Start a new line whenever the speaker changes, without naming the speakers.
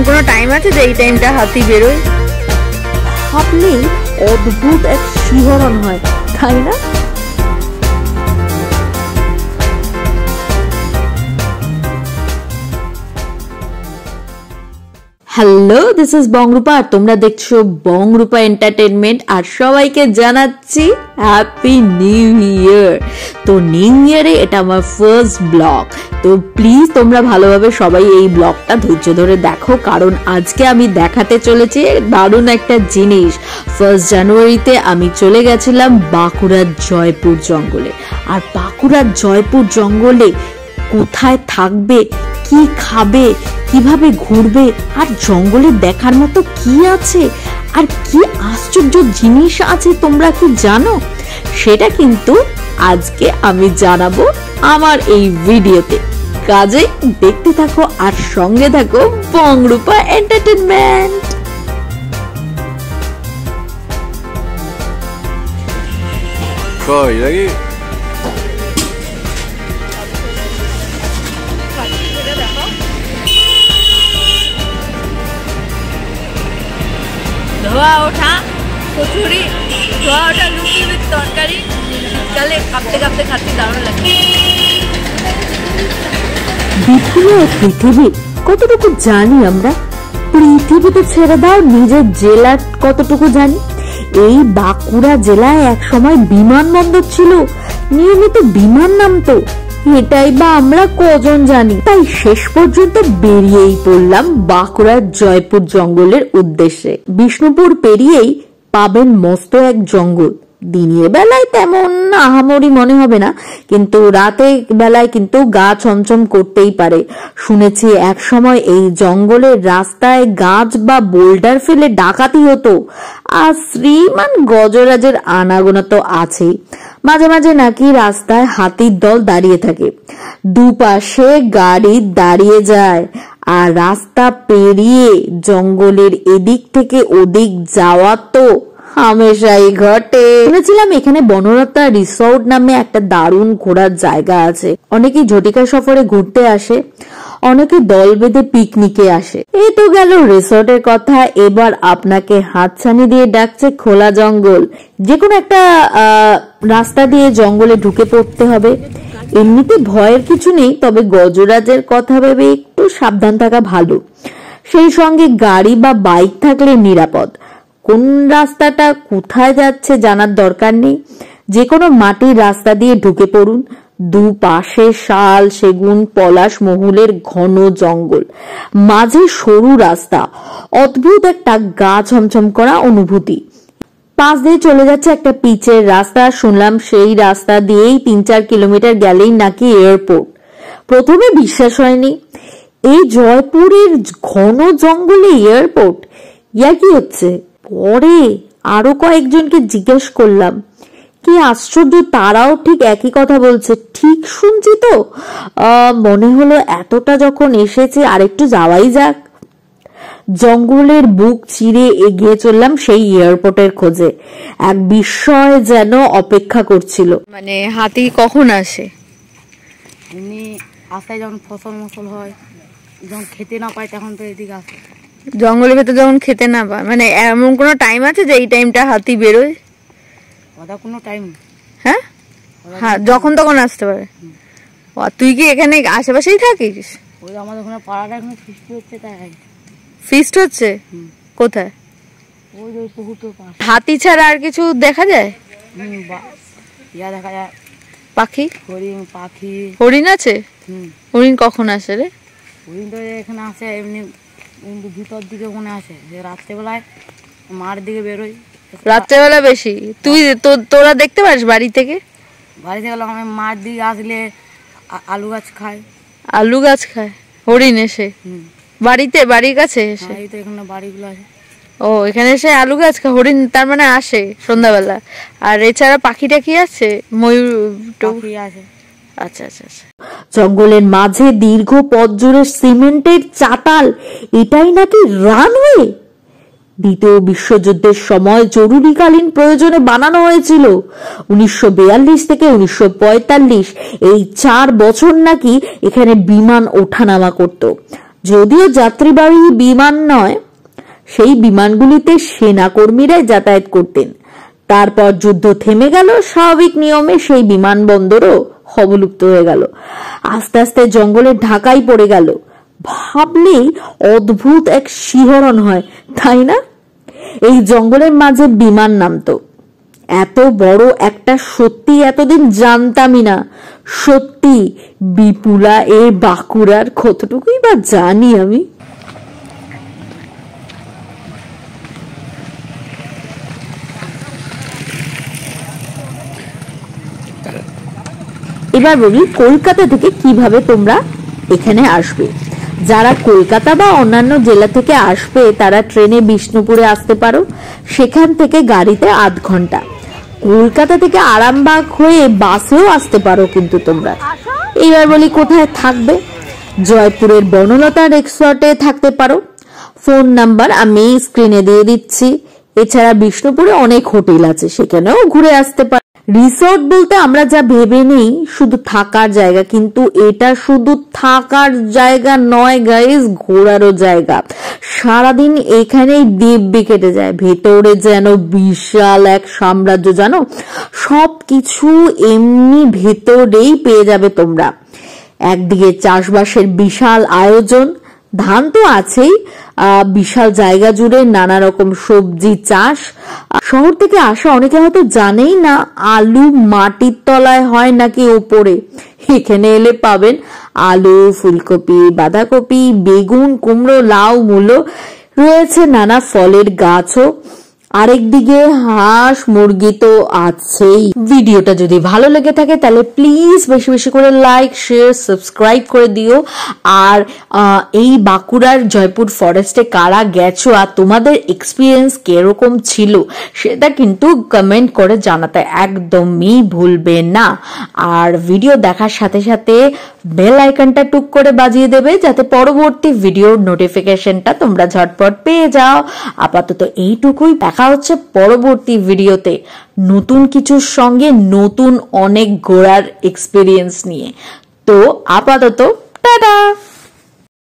কোনো টাইম আছে যে এই টাইমটা হাতি বেরোয়? ভাবলে অদ্ভুত এক শিহরণ হয়, তাই না? হ্যালো, দিস ইজ বংরূপা আর তোমরা দেখছো বংরূপা এন্টারটেনমেন্ট। আর সবাইকে জানাচ্ছি হ্যাপি নিউ ইয়ার। তো নিউ ইয়ারে এটা আমার ফার্স্ট ব্লগ, তো প্লিজ তোমরা ভালোভাবে সবাই এই ব্লগটা ধৈর্য ধরে দেখো, কারণ আজকে আমি দেখাতে চলেছি দারুণ একটা জিনিস। 1 জানুয়ারিতে আমি চলে গেছিলাম বাঁকুড়ার জয়পুর জঙ্গলে। আর বাঁকুড়ার জয়পুর জঙ্গলে কোথায় থাকবে, কি খাবে, কিভাবে ঘুরবে, আর জঙ্গলে দেখার মতো কি আছে, আর কি আশ্চর্য জিনিস আছে তোমরা কি জানো? সেটা কিন্তু আজকে আমি জানাবো আমার এই ভিডিওতে। কাজে দেখতে থাকো আর সঙ্গে থাকো বংরূপা এন্টারটেনমেন্ট।
ধোয়া ওঠা কচুরি, ধোয়া ওঠা লুচি উইথ তরকারি, শীতকালে কাঁপতে কাঁপতে খাচ্ছি, দারুণ লাগে।
পৃথিবী কতটুকু জানি আমরা? পৃথিবীতে ছেড়ে দাও, নিজের জেলা কতটুকু জানি? এই বাঁকুড়া জেলায় এক সময় বিমানবন্দর ছিল, নিয়মিত বিমান নামতো, এটাই বা আমরা কজন জানি? তাই শেষ পর্যন্ত বেরিয়েই পড়লাম বাঁকুড়ার জয়পুর জঙ্গলের উদ্দেশ্যে। বিষ্ণুপুর পেরিয়েই পাবেন মস্ত এক জঙ্গল। দিনের বেলায় তেমন আহামরি মনে হবে না, কিন্তু রাতে বেলায় কিন্তু গা ছমছম করতেই পারে। শুনেছি এক সময় এই জঙ্গলের রাস্তায় গাছ বা বোল্ডার ফেলে ডাকাতি হতো। আর শ্রীমান গজরাজের আনাগোনা তো আছেই। মাঝে মাঝে নাকি রাস্তায় হাতির দল দাঁড়িয়ে থাকে, দুপাশে গাড়ি দাঁড়িয়ে যায়, আর রাস্তা পেরিয়ে জঙ্গলের এদিক থেকে ওদিক যাওয়া তো হামেশাই ঘটে। শুনেছিলাম এখানে বনলতা রিসোর্ট নামে একটা দারুণ ঘোরার জায়গা আছে। অনেকেই ঝটিকা সফরে ঘুরতে আসে, অনেকে দল বেঁধে পিকনিকে আসে। এই তো গেল রিসোর্টের কথা। এবার আপনাকে হাতছানি দিয়ে ডাকছে খোলা জঙ্গল। যে কোনো একটা রাস্তা দিয়ে জঙ্গলে ঢুকে পড়তে হবে। এমনিতে ভয়ের কিছু নেই, তবে গজরাজের কথা ভেবে একটু সাবধান থাকা ভালো। সেই সঙ্গে গাড়ি বা বাইক থাকলে নিরাপদ। কোন রাস্তাটা কোথায় যাচ্ছে জানার দরকার নেই, যে কোনো মাটির রাস্তা দিয়ে ঢুকে পড়ুন। দুপাশে শাল, সেগুন, পলাশ মহুলের ঘন জঙ্গল, মাঝে সরু রাস্তা, অদ্ভুত একটা গা ছমছম করা অনুভূতি। পাশ দিয়ে চলে যাচ্ছে একটা পিচের রাস্তা। শুনলাম সেই রাস্তা দিয়েই 3-4 কিলোমিটার গেলেই নাকি এয়ারপোর্ট। প্রথমে বিশ্বাস হয়নি, এই জয়পুরের ঘন জঙ্গলে এয়ারপোর্ট, ইয়া কি হচ্ছে? পরে আরো কয়েকজনকে জিজ্ঞেস করলাম, কি আশ্চর্য, তারাও ঠিক একই কথা বলছে। ঠিক শুনছি তো? মনে হলো এতটা যখন এসেছে আরেকটু যাওয়াই যাক। জঙ্গলের বুক চিরে এগিয়ে চললাম সেই এয়ারপোর্টের খোঁজে। এক বিস্ময় যেন অপেক্ষা করছিল।
মানে হাতি কখন আসে?
এমনি রাস্তায় যখন ফসল মসল হয়, যখন খেতে না পায় তখন তো এদিকে আসে।
জঙ্গলের ভেতর যখন খেতে না পায়, মানে এমন কোনো টাইম আছে যে এই টাইমটা হাতি বেরোয়?
ওটা কোনো টাইম?
হ্যাঁ, হ্যাঁ, যখন তখন আসতে পারে। তুই কি এখানে আশেপাশেই থাকিস?
ওই আমাদের ওখানে পাড়াটা এখন ফিস্ট হচ্ছে, তাই।
ফিস্ট হচ্ছে? কোথায়?
ওই যে পুকুরটার পাশে।
হাতি ছাড়া আর কিছু দেখা যায়?
ইয়া দেখা যায়,
পাখি?
হরিণ, পাখি।
হরিণ আছে? হরিণ কখন আসে রে?
হরিণ তো এখানে আসে এমনি ভিতর দিকে মনে আসে, যে রাত্রেবেলায় মাঠ দিকে বেরোয়।
রাত্রেবেলা বেশি? তুই তোরা দেখতে পারিস বাড়ি থেকে?
বাড়ি থেকে আমি মাঠ দিকে আসলে আলু গাছ খায়।
আলু গাছ খায় হরিণ এসে? বাড়ির কাছে এসে?
এই তো এখানে বাড়িগুলো আছে।
ও, এখানে এসে আলু গাছ খায় হরিণ, তার মানে আসে সন্ধ্যাবেলা। আর এছাড়া পাখিটা কি আছে? ময়ূর
আছে।
আচ্ছা আচ্ছা আচ্ছা।
জঙ্গলের মাঝে দীর্ঘ পথ জুড়ে সিমেন্টের চাতাল, এটাই নাকি রানওয়ে? দ্বিতীয় বিশ্বযুদ্ধের সময় জরুরিকালীন প্রয়োজনে বানানো হয়েছিল। 1942 থেকে 1945 এই 4 বছর নাকি এখানে বিমান ওঠানামা করত। যদিও যাত্রীবাহী বিমান নয়, সেই বিমানগুলিতে সেনাকর্মীরাই যাতায়াত করতেন। তারপর যুদ্ধ থেমে গেল, স্বাভাবিক নিয়মে সেই বিমানবন্দরও অবলুপ্ত হয়ে গেল। আস্তে আস্তে জঙ্গলের ঢাকাই পড়ে গেল। ভাবলেই অদ্ভুত এক শিহরণ হয়, তাই না? এই জঙ্গলের মাঝে বিমান নামতো, এত বড় একটা সত্যি এতদিন জানতামই না। সত্যি বিপুলা এ বাঁকুড়ার কতটুকুই বা জানি আমি। এবার বলি কলকাতা থেকে কিভাবে তোমরা এখানে আসবে। যারা কলকাতা বা অন্যান্য জেলা থেকে আসবে তারা ট্রেনে বিষ্ণুপুরে আসতে পারো, সেখান থেকে গাড়িতে 8 ঘন্টা। কলকাতা থেকে আরামবাগ হয়ে বাসেও আসতে পারো কিন্তু তোমরা। এবার বলি কোথায় থাকবে। জয়পুরের বনলতা রিসর্টে থাকতে পারো, ফোন নাম্বার আমি স্ক্রিনে দিয়ে দিচ্ছি। এছাড়া বিষ্ণুপুরে অনেক হোটেল আছে, সেখানেও ঘুরে আসতে পারো। রিসর্ট বলতে আমরা যা ভেবে নেই শুধু থাকার জায়গা, কিন্তু এটা শুধু থাকার জায়গা নয় গাইস, ঘোরারও জায়গা। সারাদিন এখানেই দিব্যি কেটে যায়। ভেতরে যেন বিশাল এক সাম্রাজ্য, জানো, সবকিছু এমনি ভেতরেই পেয়ে যাবে তোমরা। একদিকে চাষবাসের বিশাল আয়োজন, ধান তো আছেই, বিশাল জায়গা জুড়ে নানা রকম সবজি চাষ। শহর থেকে আসা অনেকে হয়তো জানেই না আলু মাটির তলায় হয় নাকি ওপরে। এখানে এলে পাবেন আলু, ফুলকপি, বাঁধাকপি, বেগুন, কুমড়ো, লাউ, মূলো, রয়েছে নানা ফলের গাছও। আরেকদিকে হাঁস মুরগি তো আছেই। ভিডিওটা যদি ভালো লেগে থাকে তাহলে প্লিজ বেশি বেশি করে লাইক, শেয়ার, সাবস্ক্রাইব করে দিও। আর এই বাঁকুড়ার জয়পুর ফরেস্টে কারা গেছো আর তোমাদের এক্সপিরিয়েন্স কিরকম ছিল সেটা কিন্তু কমেন্ট করে জানাতে একদমই ভুলবে না। আর ভিডিও দেখার সাথে সাথে বেল আইকনটা টুক করে বাজিয়ে দেবে, যাতে পরবর্তী ভিডিওর নোটিফিকেশনটা তোমরা ঝটপট পেয়ে যাও। আপাতত এইটুকুই, দেখা হচ্ছে পরবর্তী ভিডিওতে নতুন কিছুর সঙ্গে, নতুন অনেক ঘোরার এক্সপিরিয়েন্স নিয়ে। তো আপাতত টাটা।